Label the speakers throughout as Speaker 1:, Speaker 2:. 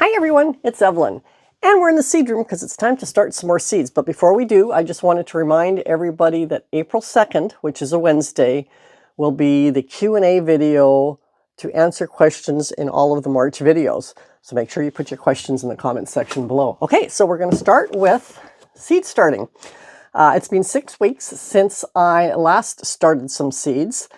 Speaker 1: Hi everyone, it's Evelyn, and we're in the seed room because it's time to start some more seeds. But before we do, I just wanted to remind everybody that April 2nd, which is a Wednesday, will be the Q&A video to answer questions in all of the March videos. So make sure you put your questions in the comment section below. Okay, so we're going to start with seed starting. It's been 6 weeks since I last started some seeds,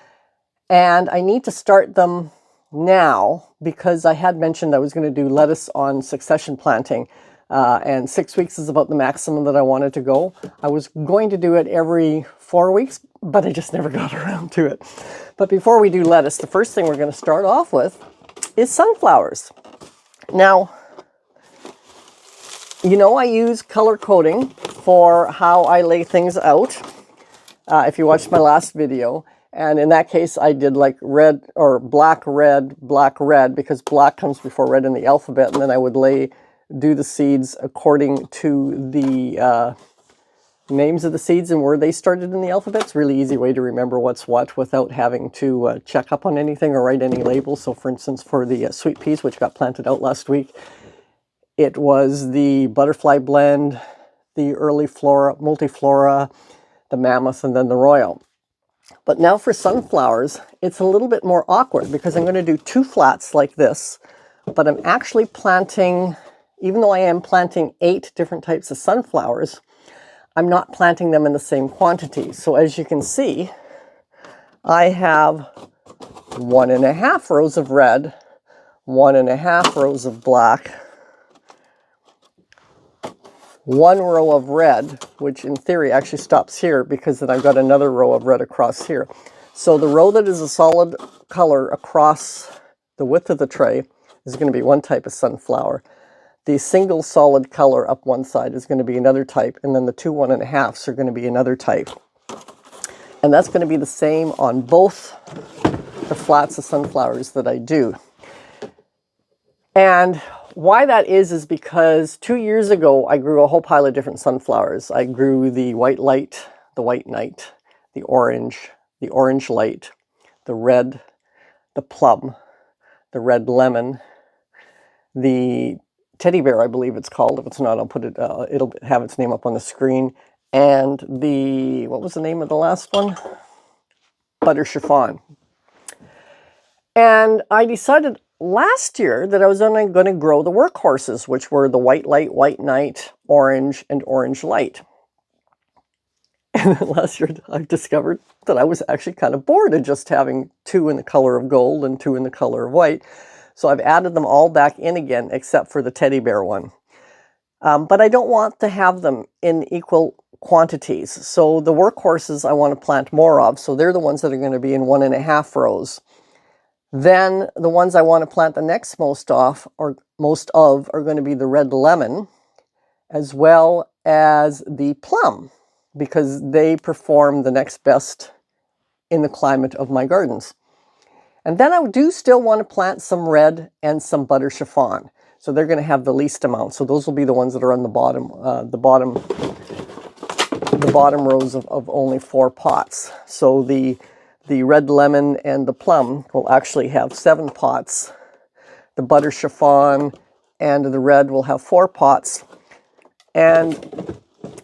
Speaker 1: and I need to start them now because I had mentioned I was going to do lettuce on succession planting, and 6 weeks is about the maximum that I wanted to go. I was going to do it every 4 weeks, but I just never got around to it. But before we do lettuce, the first thing we're going to start off with is sunflowers. Now, you know I use color coding for how I lay things out, if you watched my last video. And in that case, I did like red or black, red, because black comes before red in the alphabet. And then I would do the seeds according to the names of the seeds and where they started in the alphabet. It's a really easy way to remember what's what without having to check up on anything or write any labels. So for instance, for the sweet peas, which got planted out last week, it was the butterfly blend, the early flora, multiflora, the mammoth, and then the royal. But now for sunflowers, it's a little bit more awkward because I'm going to do 2 flats like this, but I'm actually planting, even though I am planting 8 different types of sunflowers, I'm not planting them in the same quantity. So as you can see, I have 1.5 rows of red, 1.5 rows of black, 1 row of red, which in theory actually stops here because then I've got another row of red across here. So the row that is a solid color across the width of the tray is going to be one type of sunflower. The single solid color up one side is going to be another type, and then the 2 1.5s are going to be another type. And that's going to be the same on both the flats of sunflowers that I do. And why that is because 2 years ago, I grew a whole pile of different sunflowers. I grew the white light, the white night, the orange light, the red, the plum, the red lemon, the teddy bear, I believe it's called. If it's not, I'll put it, it'll have its name up on the screen. And the, what was the name of the last one? Butter chiffon. And I decided last year that I was only going to grow the workhorses, which were the white light, white night, orange, and orange light. And last year I discovered that I was actually kind of bored of just having 2 in the color of gold and 2 in the color of white. So I've added them all back in again, except for the teddy bear one. But I don't want to have them in equal quantities. So the workhorses I want to plant more of. So they're the ones that are going to be in 1.5 rows. Then the ones I want to plant the next most of are going to be the red lemon, as well as the plum, because they perform the next best in the climate of my gardens. And then I do still want to plant some red and some butter chiffon. So they're going to have the least amount. So those will be the ones that are on the bottom rows of only 4 pots. So the red lemon and the plum will actually have 7 pots. The butter chiffon and the red will have 4 pots. And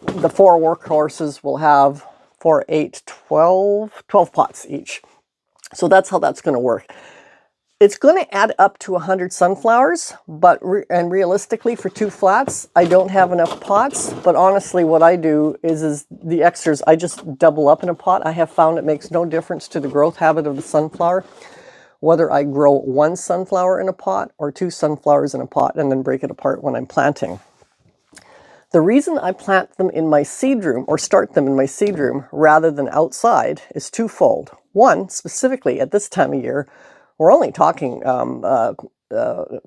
Speaker 1: the 4 workhorses will have 4, 8, 12 pots each. So that's how that's going to work. It's going to add up to 100 sunflowers, but realistically for 2 flats, I don't have enough pots. But honestly, what I do is the extras, I just double up in a pot. I have found it makes no difference to the growth habit of the sunflower, whether I grow 1 sunflower in a pot or 2 sunflowers in a pot and then break it apart when I'm planting. The reason I plant them in my seed room, or start them in my seed room rather than outside, is twofold. One, specifically at this time of year, we're only talking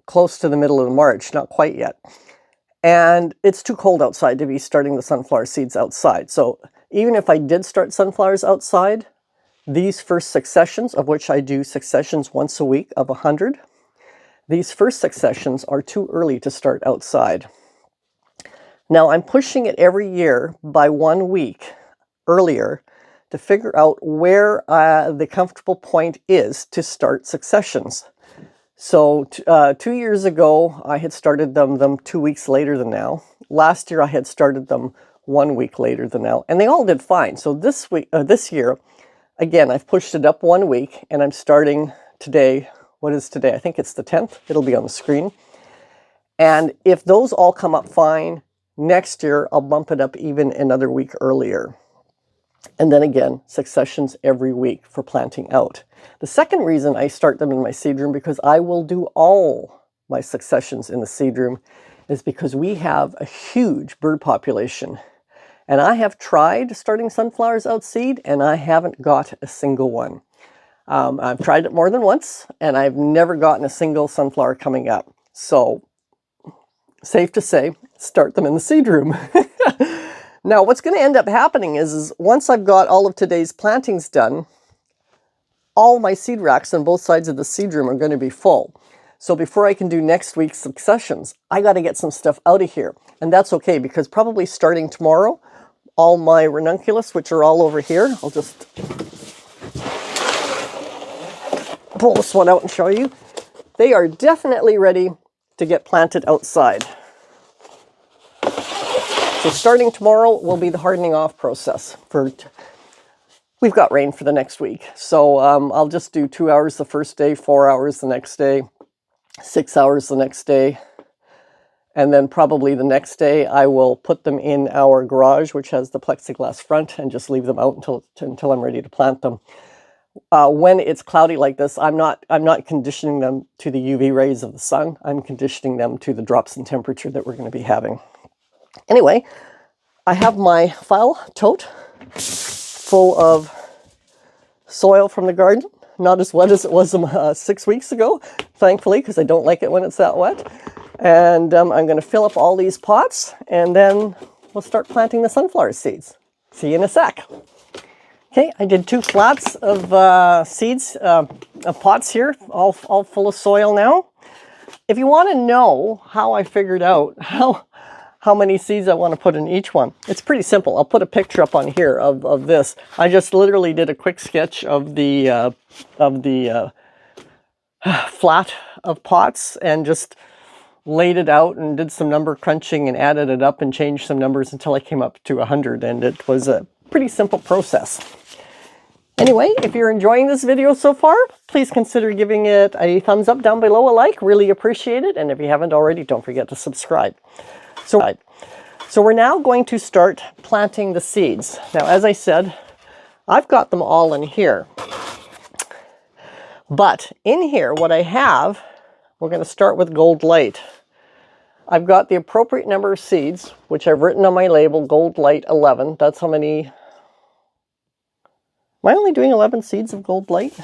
Speaker 1: close to the middle of March, not quite yet. And it's too cold outside to be starting the sunflower seeds outside. So even if I did start sunflowers outside, these first successions, of which I do successions once a week of 100, these first successions are too early to start outside. Now I'm pushing it every year by 1 week earlier to figure out where the comfortable point is to start successions. So 2 years ago, I had started them 2 weeks later than now. Last year, I had started them 1 week later than now, and they all did fine. So this year, again, I've pushed it up 1 week, and I'm starting today. What is today? I think it's the 10th. It'll be on the screen. And if those all come up fine, next year I'll bump it up even another week earlier. And then again, successions every week for planting out. The second reason I start them in my seed room, because I will do all my successions in the seed room, is because we have a huge bird population. And I have tried starting sunflowers out seed, and I haven't got a single one. I've tried it more than once, and I've never gotten a single sunflower coming up. So, safe to say, start them in the seed room. Now, what's going to end up happening is once I've got all of today's plantings done, all my seed racks on both sides of the seed room are going to be full. So before I can do next week's successions, I got to get some stuff out of here. And that's okay, because probably starting tomorrow, all my ranunculus, which are all over here, I'll just pull this one out and show you. They are definitely ready to get planted outside. So starting tomorrow will be the hardening off process. We've got rain for the next week. So I'll just do 2 hours the first day, 4 hours the next day, 6 hours the next day. And then probably the next day I will put them in our garage, which has the plexiglass front, and just leave them out until I'm ready to plant them. When it's cloudy like this, I'm not conditioning them to the UV rays of the sun. I'm conditioning them to the drops in temperature that we're going to be having. Anyway, I have my file tote full of soil from the garden. Not as wet as it was 6 weeks ago, thankfully, because I don't like it when it's that wet. And I'm going to fill up all these pots, and then we'll start planting the sunflower seeds. See you in a sec. Okay, I did 2 flats of seeds, of pots here, all full of soil now. If you want to know how I figured out how many seeds I want to put in each one, it's pretty simple. I'll put a picture up on here of this. I just literally did a quick sketch of the flat of pots and just laid it out and did some number crunching and added it up and changed some numbers until I came up to 100, and it was a pretty simple process. Anyway, if you're enjoying this video so far, please consider giving it a thumbs up down below, a like, really appreciate it. And if you haven't already, don't forget to subscribe. So we're now going to start planting the seeds. Now, as I said, I've got them all in here. But in here, what I have, we're going to start with Gold Light. I've got the appropriate number of seeds, which I've written on my label, Gold Light 11. That's how many... Am I only doing 11 seeds of Gold Light?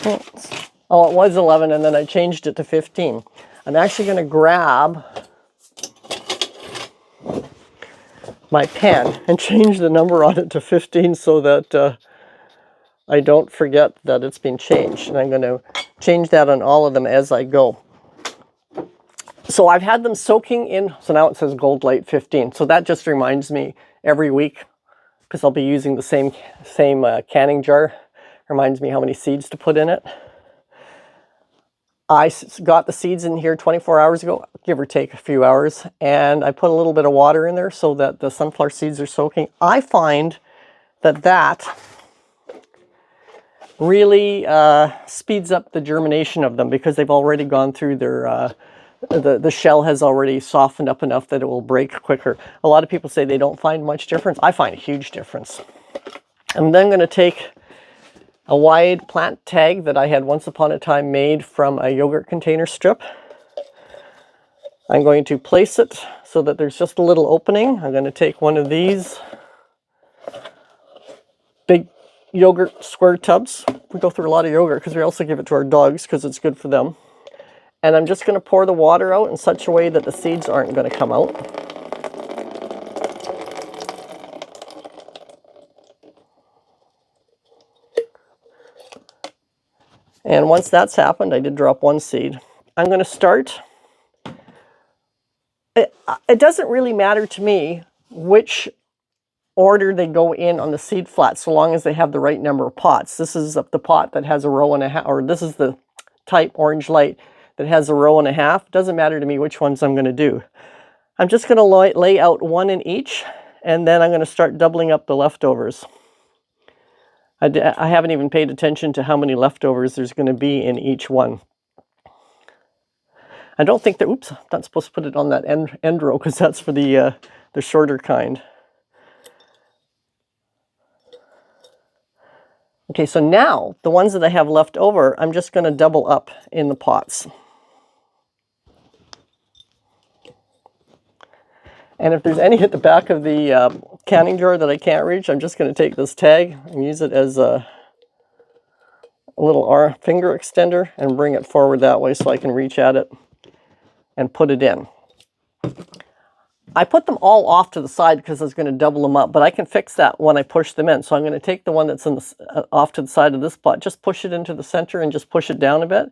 Speaker 1: Oh, it was 11, and then I changed it to 15. I'm actually going to grab my pen and change the number on it to 15 so that I don't forget that it's been changed. And I'm going to change that on all of them as I go. So I've had them soaking in, so now it says Gold Light 15. So that just reminds me every week, because I'll be using the same canning jar, reminds me how many seeds to put in it. I got the seeds in here 24 hours ago, give or take a few hours, and I put a little bit of water in there so that the sunflower seeds are soaking. I find that really speeds up the germination of them, because they've already gone through their, the shell has already softened up enough that it will break quicker. A lot of people say they don't find much difference. I find a huge difference. I'm then going to take a wide plant tag that I had once upon a time made from a yogurt container strip. I'm going to place it so that there's just a little opening. I'm going to take one of these big yogurt square tubs. We go through a lot of yogurt because we also give it to our dogs because it's good for them. And I'm just going to pour the water out in such a way that the seeds aren't going to come out. And once that's happened, I did drop one seed. I'm going to start. It doesn't really matter to me which order they go in on the seed flat, so long as they have the right number of pots. This is the pot that has a row and a half, or this is the type orange light that has a row and a half. Doesn't matter to me which ones I'm going to do. I'm just going to lay out one in each, and then I'm going to start doubling up the leftovers. I haven't even paid attention to how many leftovers there's going to be in each one. I don't think that, oops, I'm not supposed to put it on that end row because that's for the shorter kind. Okay, so now the ones that I have left over, I'm just going to double up in the pots. And if there's any at the back of the canning jar that I can't reach, I'm just going to take this tag and use it as a little finger extender and bring it forward that way so I can reach at it and put it in. I put them all off to the side because I was going to double them up, but I can fix that when I push them in. So I'm going to take the one that's in the, off to the side of this pot, just push it into the center and just push it down a bit.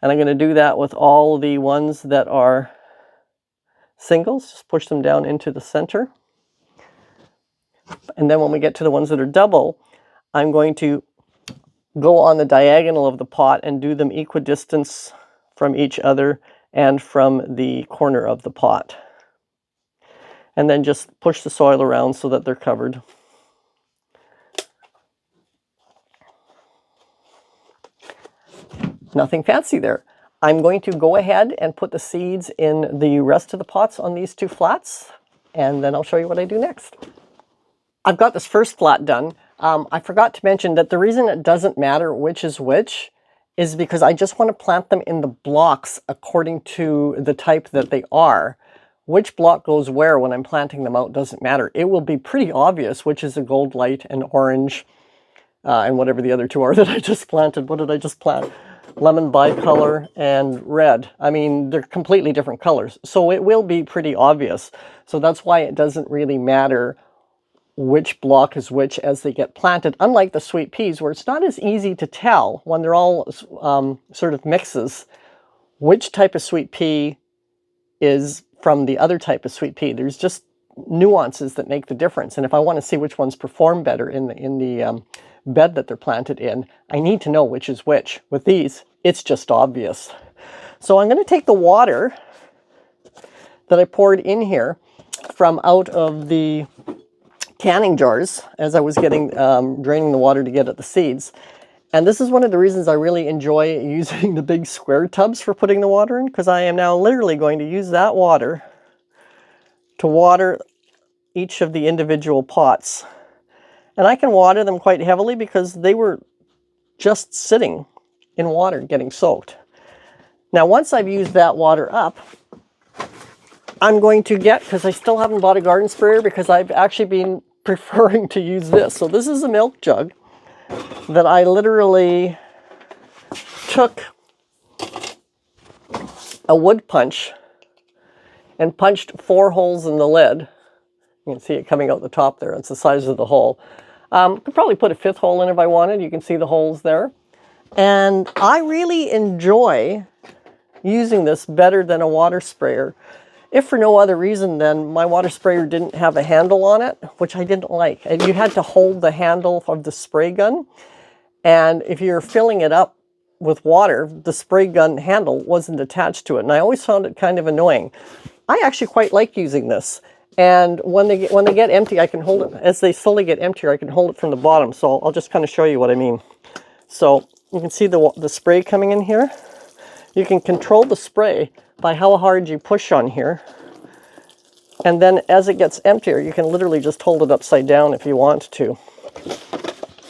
Speaker 1: And I'm going to do that with all the ones that are singles, just push them down into the center. And then when we get to the ones that are double, I'm going to go on the diagonal of the pot and do them equidistant from each other and from the corner of the pot. And then just push the soil around so that they're covered. Nothing fancy there. I'm going to go ahead and put the seeds in the rest of the pots on these two flats, and then I'll show you what I do next. I've got this first flat done. I forgot to mention that the reason it doesn't matter which is which is because I just want to plant them in the blocks according to the type that they are. Which block goes where when I'm planting them out doesn't matter. It will be pretty obvious which is a gold light and orange and whatever the other two are that I just planted. What did I just plant? Lemon bicolor and red. I mean, they're completely different colors. So it will be pretty obvious. So that's why it doesn't really matter which block is which as they get planted. Unlike the sweet peas, where it's not as easy to tell when they're all sort of mixes, which type of sweet pea is from the other type of sweet pea. There's just nuances that make the difference. And if I want to see which ones perform better in the bed that they're planted in, I need to know which is which. With these, it's just obvious. So I'm going to take the water that I poured in here from out of the canning jars as I was getting draining the water to get at the seeds. And this is one of the reasons I really enjoy using the big square tubs for putting the water in, because I am now literally going to use that water to water each of the individual pots. And I can water them quite heavily because they were just sitting in water getting soaked. Now once I've used that water up, I'm going to get, because I still haven't bought a garden sprayer because I've actually been preferring to use this. So this is a milk jug that I literally took a wood punch and punched 4 holes in the lid. You can see it coming out the top there. It's the size of the hole. Could probably put a 5th hole in if I wanted. You can see the holes there. And I really enjoy using this better than a water sprayer. If for no other reason than my water sprayer didn't have a handle on it, which I didn't like. And you had to hold the handle of the spray gun. And if you're filling it up with water, the spray gun handle wasn't attached to it. And I always found it kind of annoying. I actually quite like using this. And when they get empty, I can hold it. As they slowly get emptier, I can hold it from the bottom. So I'll just kind of show you what I mean. So you can see the spray coming in here. You can control the spray by how hard you push on here. And then as it gets emptier, you can literally just hold it upside down if you want to.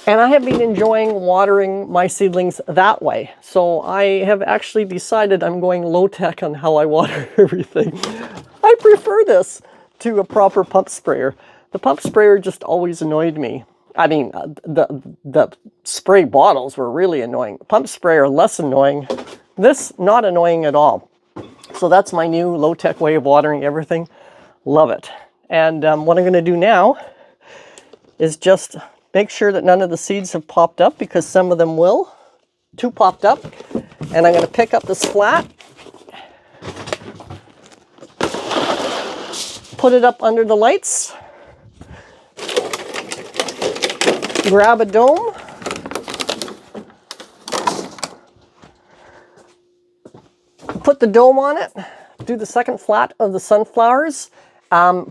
Speaker 1: And I have been enjoying watering my seedlings that way. So I have actually decided I'm going low-tech on how I water everything. I prefer this to a proper pump sprayer. The pump sprayer just always annoyed me. I mean, the spray bottles were really annoying. Pump sprayer, less annoying. This, not annoying at all. So that's my new low-tech way of watering everything. Love it. And what I'm going to do now is just make sure that none of the seeds have popped up, because some of them will. 2 popped up. And I'm going to pick up this flat, put it up under the lights, grab a dome, put the dome on it, do the second flat of the sunflowers,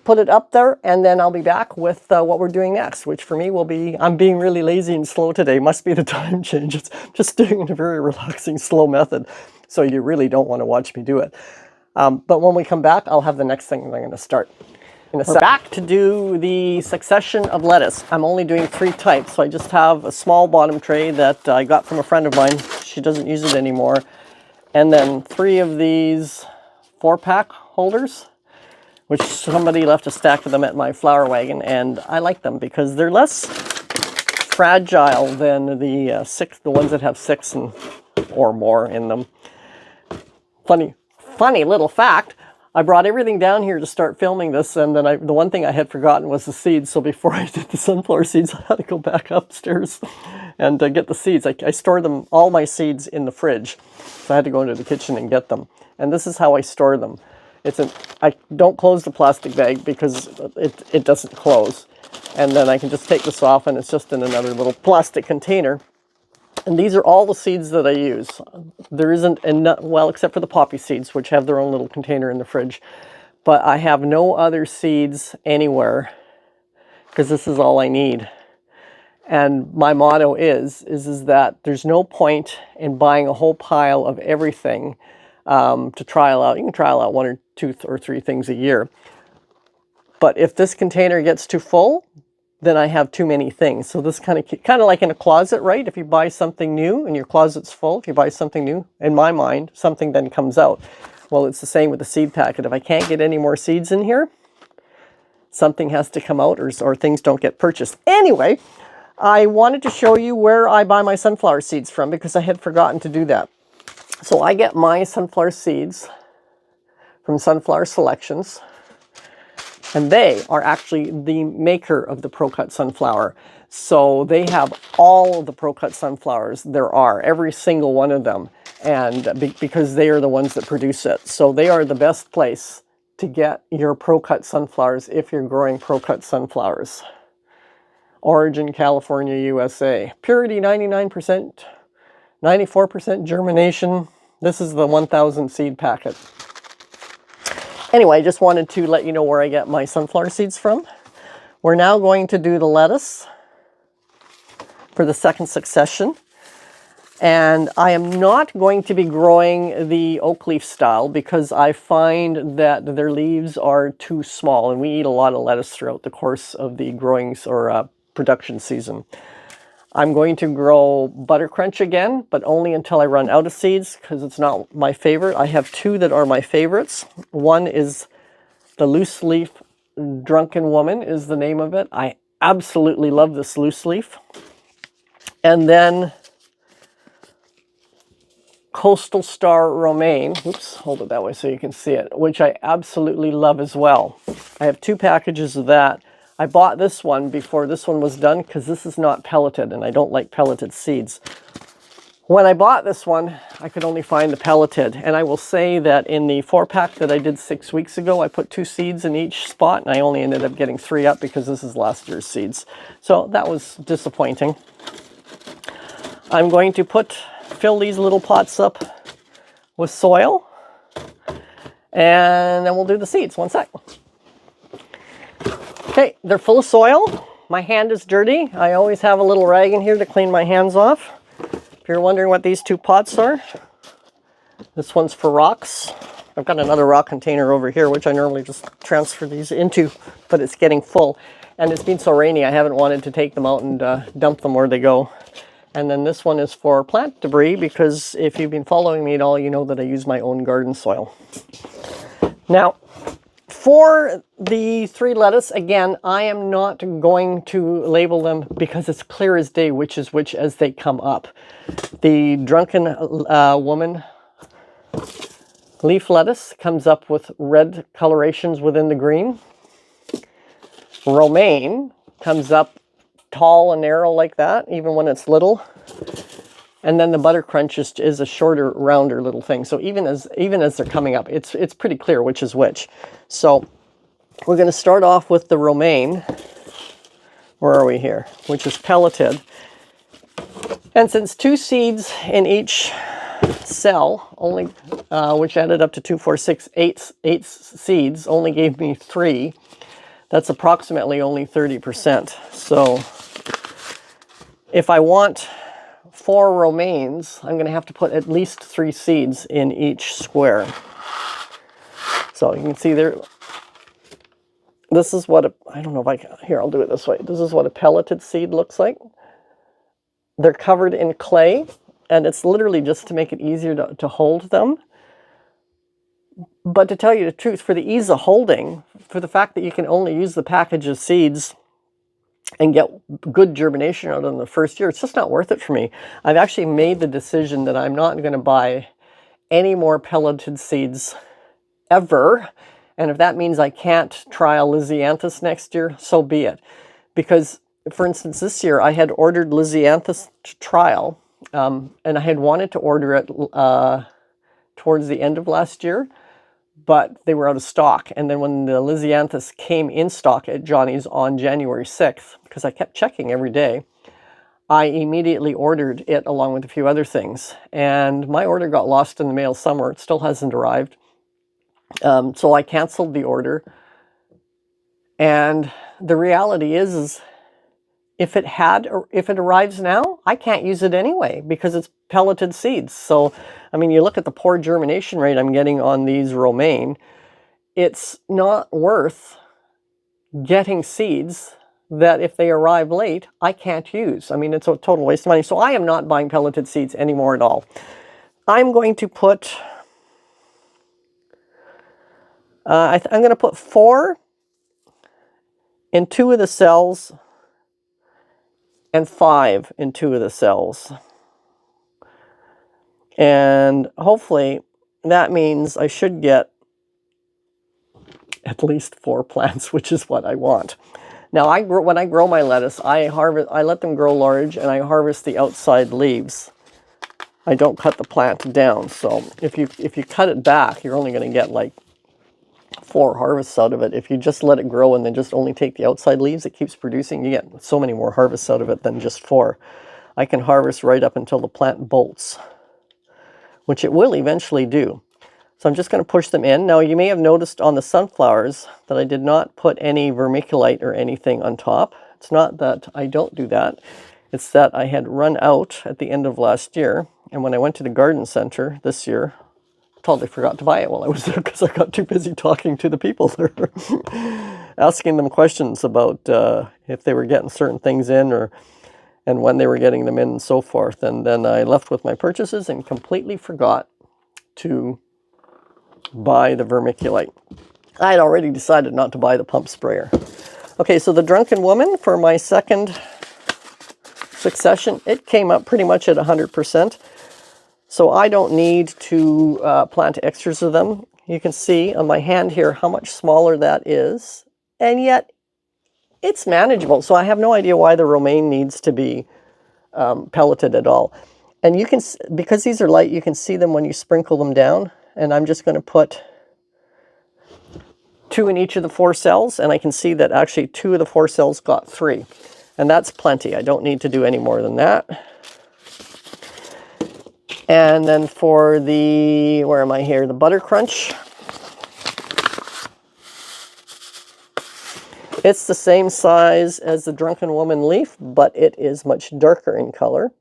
Speaker 1: put it up there, and then I'll be back with what we're doing next, which for me will be, I'm being really lazy and slow today. Must be the time change. It's just doing a very relaxing, slow method. So you really don't want to watch me do it. But when we come back, I'll have the next thing that I'm going to start. We're back to do the succession of lettuce. I'm only doing 3 types, so I just have a small bottom tray that I got from a friend of mine. She doesn't use it anymore. And then 3 of these 4-pack holders, which somebody left a stack of them at my flower wagon, and I like them because they're less fragile than the ones that have 6 or more in them. Funny little fact, I brought everything down here to start filming this, and then the one thing I had forgotten was the seeds. So before I did the sunflower seeds, I had to go back upstairs and get the seeds. I store them, all my seeds, in the fridge, so I had to go into the kitchen and get them. And this is how I store them. I don't close the plastic bag because it doesn't close. And then I can just take this off, and it's just in another little plastic container. And these are all the seeds that I use. There isn't enough, well, except for the poppy seeds, which have their own little container in the fridge. But I have no other seeds anywhere because this is all I need. And my motto is that there's no point in buying a whole pile of everything to trial out. You can trial out 1 or 2 or 3 things a year. But if this container gets too full, then I have too many things. So this kind of like in a closet, right? If you buy something new and your closet's full, if you buy something new, in my mind, something then comes out. Well, it's the same with the seed packet. If I can't get any more seeds in here, something has to come out, or things don't get purchased. Anyway, I wanted to show you where I buy my sunflower seeds from because I had forgotten to do that. So I get my sunflower seeds from Sunflower Selections. And they are actually the maker of the Pro-Cut sunflower. So they have all of the Pro-Cut sunflowers there are, every single one of them, and because they are the ones that produce it. So they are the best place to get your Pro-Cut sunflowers if you're growing Pro-Cut sunflowers. Origin, California, USA. Purity 99%, 94% germination. This is the 1,000 seed packet. Anyway, I just wanted to let you know where I get my sunflower seeds from. We're now going to do the lettuce for the second succession. And I am not going to be growing the oak leaf style because I find that their leaves are too small, and we eat a lot of lettuce throughout the course of the growing or production season. I'm going to grow Butter Crunch again, but only until I run out of seeds because it's not my favorite. I have 2 that are my favorites. One is the Loose Leaf Drunken Woman is the name of it. I absolutely love this loose leaf. And then Coastal Star Romaine. Oops, hold it that way so you can see it, which I absolutely love as well. I have 2 packages of that. I bought this one before this one was done because this is not pelleted, and I don't like pelleted seeds. When I bought this one, I could only find the pelleted, and I will say that in the 4-pack that I did 6 weeks ago, I put 2 seeds in each spot, and I only ended up getting 3 up because this is last year's seeds. So that was disappointing. I'm going to fill these little pots up with soil, and then we'll do the seeds. One sec. Okay, they're full of soil. My hand is dirty. I always have a little rag in here to clean my hands off. If you're wondering what these 2 pots are, this one's for rocks. I've got another rock container over here, which I normally just transfer these into, but it's getting full. And it's been so rainy, I haven't wanted to take them out and dump them where they go. And then this one is for plant debris, because if you've been following me at all, you know that I use my own garden soil. Now, for the 3 lettuce, again, I am not going to label them because it's clear as day which is which as they come up. The Drunken Woman leaf lettuce comes up with red colorations within the green. Romaine comes up tall and narrow like that, even when it's little. And then the Butter Crunch is a shorter, rounder little thing. So even as they're coming up, it's pretty clear which is which. So we're going to start off with the Romaine. Where are we here? Which is pelleted. And since 2 seeds in each cell, only, which added up to 2, 4, 6, 8 seeds, only gave me 3. That's approximately only 30%. So if I want 4 romaines, I'm going to have to put at least 3 seeds in each square. So you can see there, this is what, I don't know if I can, here, I'll do it this way. This is what a pelleted seed looks like. They're covered in clay, and it's literally just to make it easier to hold them. But to tell you the truth, for the ease of holding, for the fact that you can only use the package of seeds and get good germination out of them the first year, it's just not worth it for me. I've actually made the decision that I'm not going to buy any more pelleted seeds ever. And if that means I can't trial Lisianthus next year, so be it. Because, for instance, this year I had ordered Lisianthus to trial, and I had wanted to order it towards the end of last year, but they were out of stock. And then when the Lisianthus came in stock at Johnny's on January 6th, because I kept checking every day, I immediately ordered it along with a few other things. And my order got lost in the mail somewhere. It still hasn't arrived. So I canceled the order. And the reality is if it arrives now, I can't use it anyway because it's pelleted seeds. So, I mean, you look at the poor germination rate I'm getting on these romaine, it's not worth getting seeds that if they arrive late, I can't use. I mean, it's a total waste of money. So I am not buying pelleted seeds anymore at all. I'm going to put, I'm going to put 4 in 2 of the cells and 5 in 2 of the cells. And hopefully that means I should get at least 4 plants, which is what I want. Now, when I grow my lettuce, I let them grow large, and I harvest the outside leaves. I don't cut the plant down. So if you cut it back, you're only going to get like 4 harvests out of it. If you just let it grow and then just only take the outside leaves, it keeps producing. You get so many more harvests out of it than just 4. I can harvest right up until the plant bolts, which it will eventually do. So I'm just going to push them in. Now, you may have noticed on the sunflowers that I did not put any vermiculite or anything on top. It's not that I don't do that. It's that I had run out at the end of last year. And when I went to the garden center this year, I totally forgot to buy it while I was there because I got too busy talking to the people there. Asking them questions about if they were getting certain things in and when they were getting them in and so forth. And then I left with my purchases and completely forgot to buy the vermiculite. I had already decided not to buy the pump sprayer. Okay, so the Drunken Woman for my second succession, it came up pretty much at 100%. So I don't need to plant extras of them. You can see on my hand here how much smaller that is, and yet it's manageable. So I have no idea why the romaine needs to be pelleted at all. And you can, because these are light, you can see them when you sprinkle them down. And I'm just going to put 2 in each of the 4 cells, and I can see that actually 2 of the 4 cells got 3. And that's plenty. I don't need to do any more than that. And then for the, where am I here? The Butter Crunch. It's the same size as the Drunken Woman leaf, but it is much darker in color.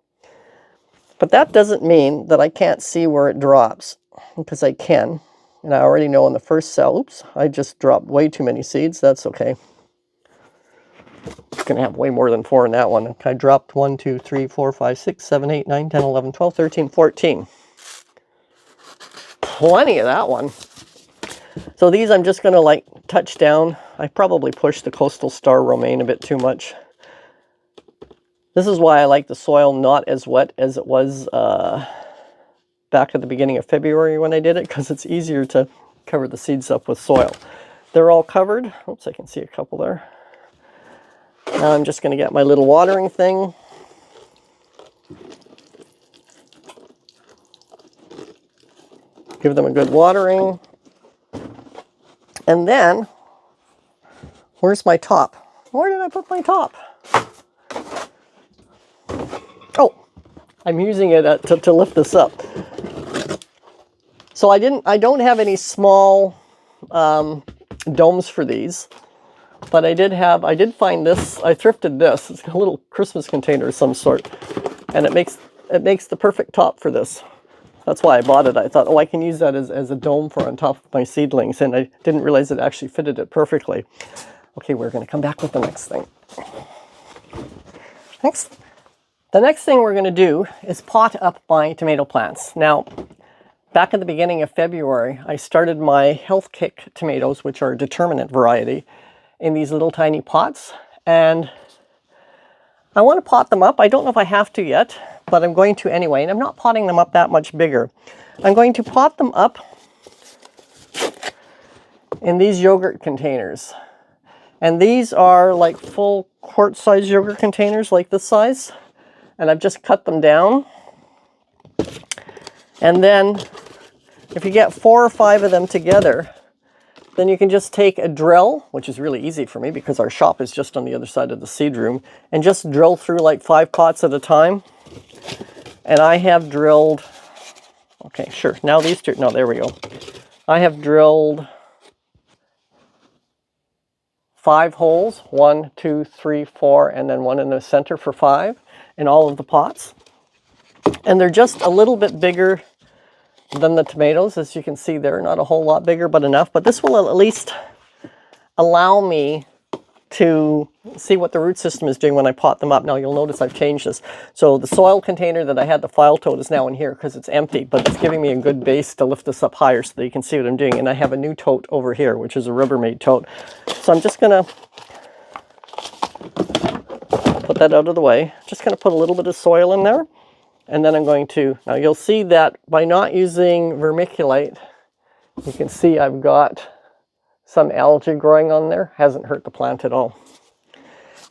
Speaker 1: But that doesn't mean that I can't see where it drops, because I can. And I already know in the first cell, oops, I just dropped way too many seeds. That's okay. It's going to have way more than 4 in that one. I dropped 1, 2, 3, 4, 5, 6, 7, 8, 9, 10, 11, 12, 13, 14. Plenty of that one. So these I'm just going to like touch down. I probably pushed the Coastal Star Romaine a bit too much. This is why I like the soil not as wet as it was back at the beginning of February when I did it, because it's easier to cover the seeds up with soil. They're all covered. Oops, I can see a couple there. Now I'm just going to get my little watering thing. Give them a good watering. And then, where's my top? Where did I put my top? Oh, I'm using it to lift this up. So I don't have any small domes for these, but I did find this. I thrifted this. It's a little Christmas container of some sort, and it makes the perfect top for this. That's why I bought it. I thought, oh, I can use that as a dome for on top of my seedlings, and I didn't realize it actually fitted it perfectly. Okay, we're going to come back with the next thing. The next thing we're going to do is pot up my tomato plants. Now, back at the beginning of February, I started my Health Kick tomatoes, which are a determinate variety, in these little tiny pots, and I want to pot them up. I don't know if I have to yet, but I'm going to anyway, and I'm not potting them up that much bigger. I'm going to pot them up in these yogurt containers. And these are like full quart-size yogurt containers, like this size. And I've just cut them down. And then, if you get 4 or 5 of them together, then you can just take a drill, which is really easy for me because our shop is just on the other side of the seed room, and just drill through like 5 pots at a time. And I have drilled, okay, sure, now these two, no, there we go. I have drilled 5 holes, 1, 2, 3, 4, and then one in the center for 5 in all of the pots. And they're just a little bit bigger than the tomatoes. As you can see, they're not a whole lot bigger, but enough. But this will at least allow me to see what the root system is doing when I pot them up. Now you'll notice I've changed this. So the soil container that I had the file tote is now in here because it's empty, but it's giving me a good base to lift this up higher so that you can see what I'm doing. And I have a new tote over here, which is a Rubbermaid tote. So I'm just going to put that out of the way. Just going to put a little bit of soil in there. And then I'm going to, now you'll see that by not using vermiculite, you can see I've got some algae growing on there. Hasn't hurt the plant at all.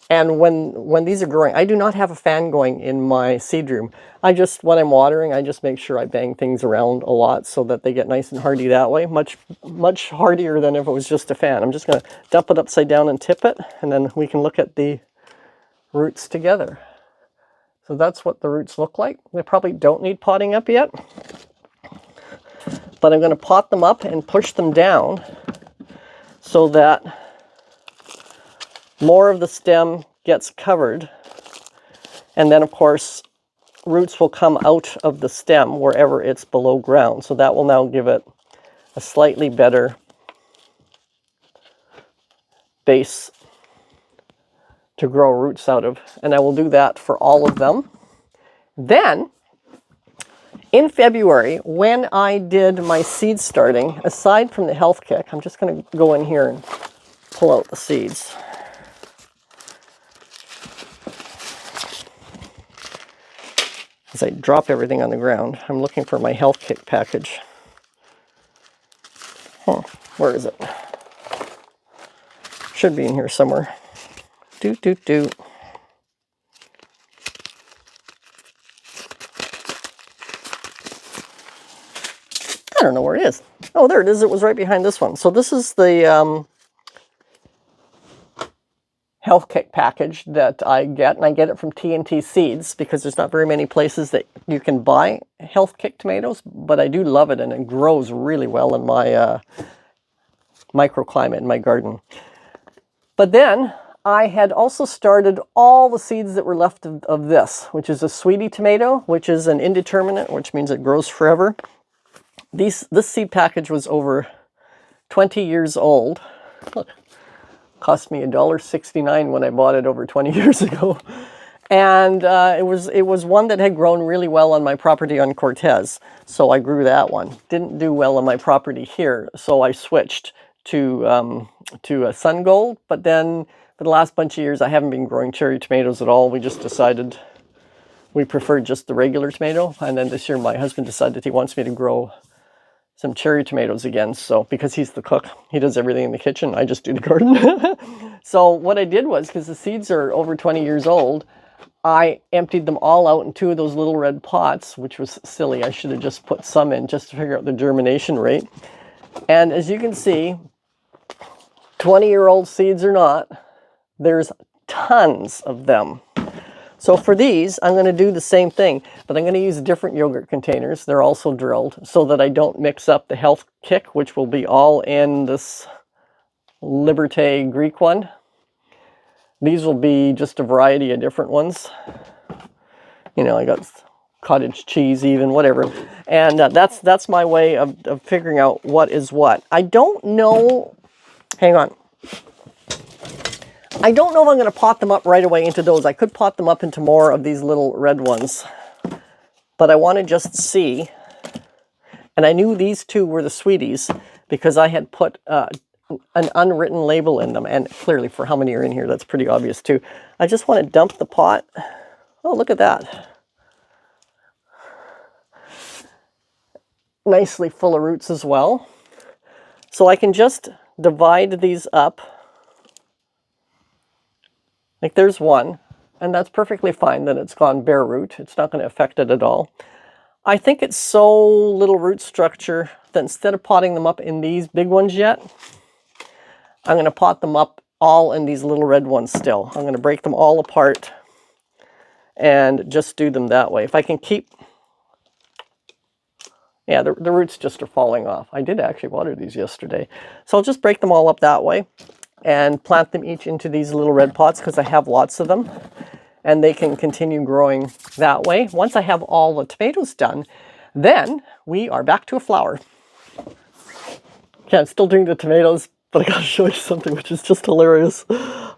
Speaker 1: And when these are growing, I do not have a fan going in my seed room. When I'm watering, I just make sure I bang things around a lot so that they get nice and hardy that way. Much hardier than if it was just a fan. I'm just going to dump it upside down and tip it, and then we can look at the roots together. So that's what the roots look like. They probably don't need potting up yet, but I'm going to pot them up and push them down so that more of the stem gets covered. And then, of course, roots will come out of the stem wherever it's below ground. So that will now give it a slightly better base to grow roots out of. And I will do that for all of them. Then, in February, when I did my seed starting, aside from the Health Kick, I'm just going to go in here and pull out the seeds. As I drop everything on the ground, I'm looking for my Health Kick package. Where is it? Should be in here somewhere. I don't know where it is. Oh, there it is. It was right behind this one. So this is the Health Kick package that I get, and I get it from T&T Seeds because there's not very many places that you can buy Health Kick tomatoes, but I do love it, and it grows really well in my microclimate in my garden. But then I had also started all the seeds that were left of this, which is a sweetie tomato, which is an indeterminate, which means it grows forever. This seed package was over 20 years old. Look, cost me $1.69 when I bought it over 20 years ago. And it was one that had grown really well on my property on Cortez. So I grew that one. Didn't do well on my property here, so I switched to a Sun Gold. But then for the last bunch of years, I haven't been growing cherry tomatoes at all. We just decided we preferred just the regular tomato. And then this year, my husband decided he wants me to grow some cherry tomatoes again. So because he's the cook, he does everything in the kitchen. I just do the garden. So what I did was, because the seeds are over 20 years old, I emptied them all out in 2 of those little red pots, which was silly. I should have just put some in just to figure out the germination rate. And as you can see, 20-year-old seeds or not, there's tons of them. So for these, I'm going to do the same thing, but I'm going to use different yogurt containers. They're also drilled so that I don't mix up the Health Kick, which will be all in this Liberté Greek one. These will be just a variety of different ones. You know, I got cottage cheese even, whatever. And that's my way of figuring out what is what. I don't know, hang on. I don't know if I'm going to pot them up right away into those. I could pot them up into more of these little red ones. But I want to just see. And I knew these two were the sweeties because I had put an unwritten label in them. And clearly for how many are in here, that's pretty obvious too. I just want to dump the pot. Oh, look at that. Nicely full of roots as well. So I can just divide these up. Like there's one, and that's perfectly fine that it's gone bare root. It's not going to affect it at all. I think it's so little root structure that instead of potting them up in these big ones yet, I'm going to pot them up all in these little red ones still. I'm going to break them all apart and just do them that way. If I can keep... Yeah, the roots just are falling off. I did actually water these yesterday. So I'll just break them all up that way and plant them each into these little red pots because I have lots of them. And they can continue growing that way. Once I have all the tomatoes done, then we are back to a flower. Okay, I'm still doing the tomatoes, but I gotta show you something which is just hilarious.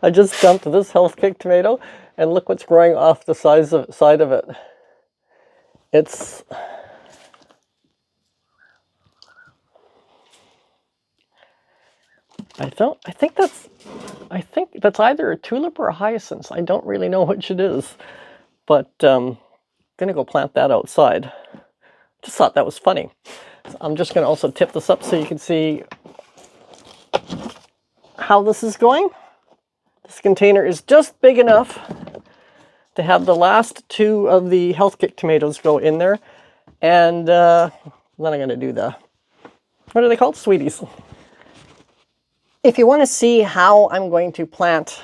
Speaker 1: I just dumped this Health Kick tomato, and look what's growing off the side of it. It's... I think that's either a tulip or a hyacinth. I don't really know which it is, but I'm gonna go plant that outside. Just thought that was funny. So I'm just gonna also tip this up so you can see how this is going. This container is just big enough to have the last two of the Health Kick tomatoes go in there, and then I'm gonna do the, what are they called? Sweeties. If you want to see how I'm going to plant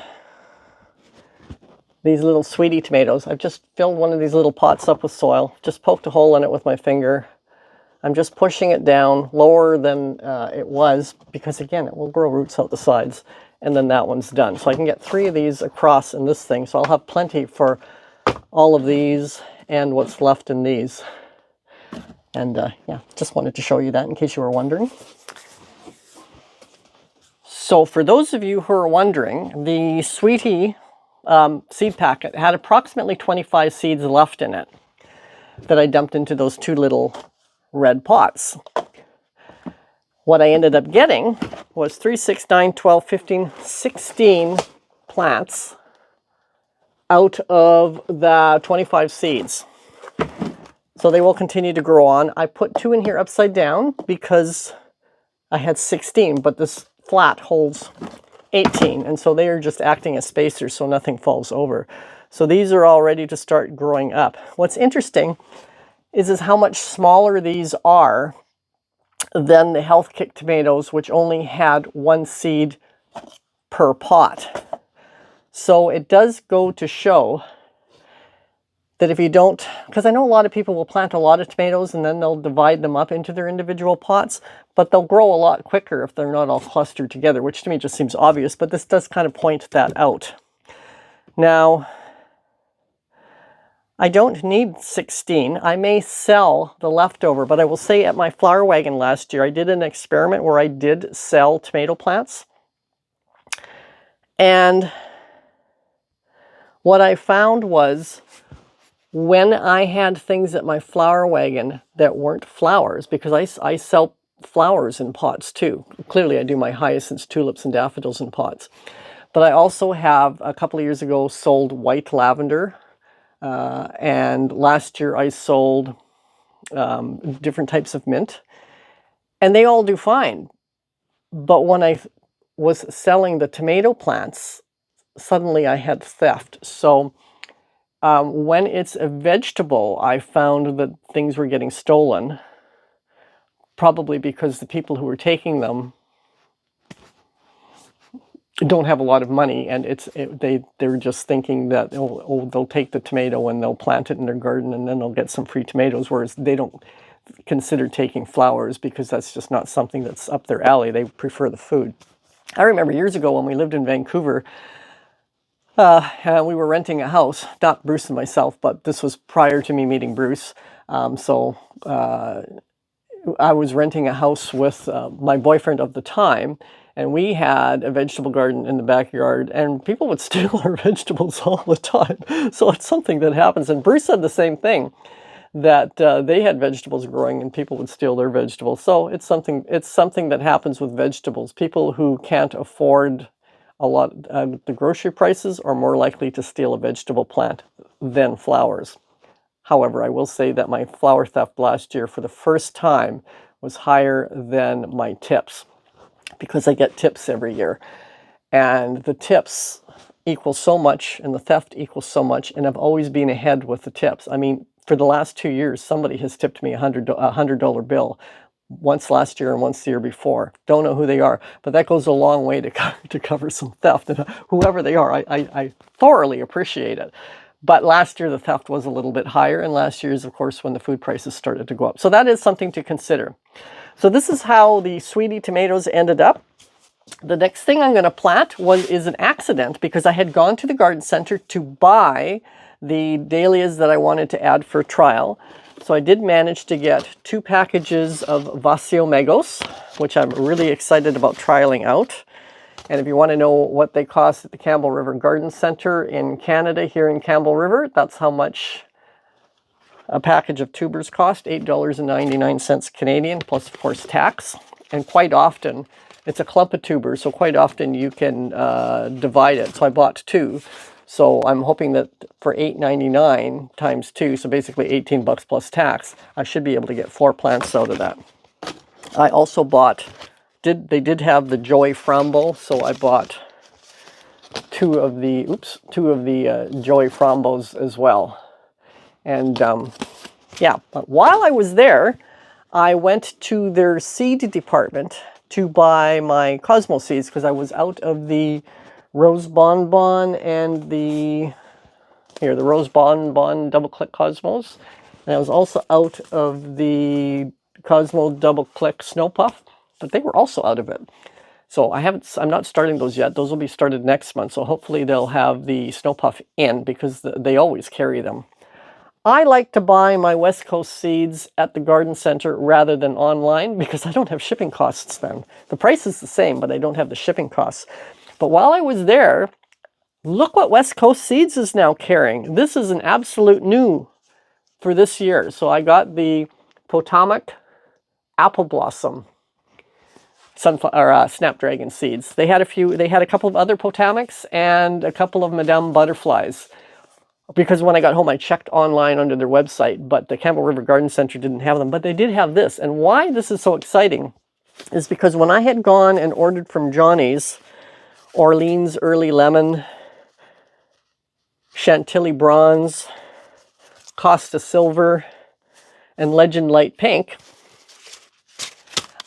Speaker 1: these little sweetie tomatoes, I've just filled one of these little pots up with soil, just poked a hole in it with my finger. I'm just pushing it down lower than it was because, again, it will grow roots out the sides, and then that one's done. So I can get 3 of these across in this thing, so I'll have plenty for all of these and what's left in these. And yeah, just wanted to show you that in case you were wondering. So for those of you who are wondering, the Sweetie seed packet had approximately 25 seeds left in it that I dumped into those 2 little red pots. What I ended up getting was 3, 6, 9, 12, 15, 16 plants out of the 25 seeds. So they will continue to grow on. I put 2 in here upside down because I had 16, but this flat holds 18, and so they are just acting as spacers so nothing falls over. So these are all ready to start growing up. What's interesting is how much smaller these are than the Health Kick tomatoes, which only had 1 seed per pot. So it does go to show that if you don't, because I know a lot of people will plant a lot of tomatoes and then they'll divide them up into their individual pots, but they'll grow a lot quicker if they're not all clustered together, which to me just seems obvious, but this does kind of point that out. Now, I don't need 16. I may sell the leftover, but I will say at my flower wagon last year, I did an experiment where I did sell tomato plants. And what I found was when I had things at my flower wagon that weren't flowers, because I sell flowers in pots too. Clearly I do my hyacinths, tulips, and daffodils in pots. But I also have, a couple of years ago, sold white lavender. And last year I sold different types of mint. And they all do fine. But when I was selling the tomato plants, suddenly I had theft. So when it's a vegetable, I found that things were getting stolen, probably because the people who were taking them don't have a lot of money, and they're just thinking that they'll take the tomato and they'll plant it in their garden and then they'll get some free tomatoes, whereas they don't consider taking flowers because that's just not something that's up their alley. They prefer the food. I remember years ago when we lived in Vancouver, and we were renting a house, not Bruce and myself, but this was prior to me meeting Bruce. I was renting a house with my boyfriend of the time, and we had a vegetable garden in the backyard, and people would steal our vegetables all the time. So it's something that happens. And Bruce said the same thing, that they had vegetables growing and people would steal their vegetables. So it's something that happens with vegetables. People who can't afford a lot the grocery prices are more likely to steal a vegetable plant than flowers. However, I will say that my flower theft last year for the first time was higher than my tips, because I get tips every year. And the tips equal so much and the theft equals so much, and I've always been ahead with the tips. I mean, for the last 2 years, somebody has tipped me a $100 bill. Once last year and once the year before. Don't know who they are, but that goes a long way to cover some theft. And whoever they are, I thoroughly appreciate it. But last year the theft was a little bit higher, and last year's, of course, when the food prices started to go up. So that is something to consider. So this is how the sweetie tomatoes ended up. The next thing I'm going to plant is an accident, because I had gone to the garden center to buy the dahlias that I wanted to add for trial. So I did manage to get 2 packages of Vasiomegos, which I'm really excited about trialing out. And if you want to know what they cost at the Campbell River Garden Center in Canada, here in Campbell River, that's how much a package of tubers cost, $8.99 Canadian, plus of course tax. And quite often, it's a clump of tubers, so quite often you can divide it. So I bought 2. So I'm hoping that for $8.99 times 2, so basically 18 bucks plus tax, I should be able to get 4 plants out of that. I also bought, they did have the Joy Frambo, so I bought 2 of the Joy Frambos as well. And yeah, but while I was there, I went to their seed department to buy my Cosmo seeds, because I was out of the Rose Bonbon and the Rose Bonbon Double Click Cosmos. And I was also out of the Cosmo Double Click Snow Puff, but they were also out of it. So I'm not starting those yet. Those will be started next month. So hopefully they'll have the Snow Puff in, because they always carry them. I like to buy my West Coast seeds at the garden center rather than online, because I don't have shipping costs then. The price is the same, but I don't have the shipping costs. But while I was there, look what West Coast Seeds is now carrying. This is an absolute new for this year. So I got the Potomac Apple Blossom Snapdragon seeds. They had a couple of other Potomacs and a couple of Madame Butterflies. Because when I got home, I checked online under their website, but the Campbell River Garden Center didn't have them. But they did have this. And why this is so exciting is because when I had gone and ordered from Johnny's Orleans Early Lemon, Chantilly Bronze, Costa Silver, and Legend Light Pink,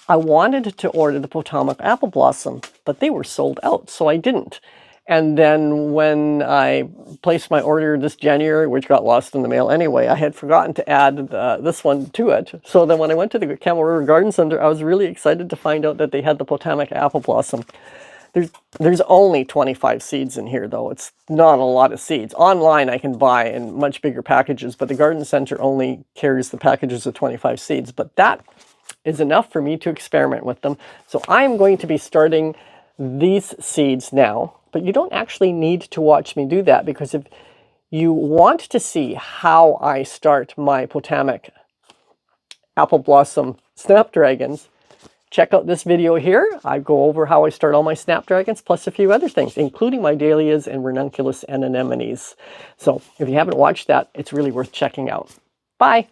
Speaker 1: I wanted to order the Potomac Apple Blossom, but they were sold out, so I didn't. And then when I placed my order this January, which got lost in the mail anyway, I had forgotten to add this one to it. So then when I went to the Campbell River Garden Center, I was really excited to find out that they had the Potomac Apple Blossom. There's only 25 seeds in here, though. It's not a lot of seeds. Online I can buy in much bigger packages, but the garden center only carries the packages of 25 seeds. But that is enough for me to experiment with them. So I am going to be starting these seeds now. But you don't actually need to watch me do that, because if you want to see how I start my Potomac Apple Blossom Snapdragons, check out this video here. I go over how I start all my Snapdragons, plus a few other things, including my dahlias and ranunculus and anemones. So if you haven't watched that, it's really worth checking out. Bye!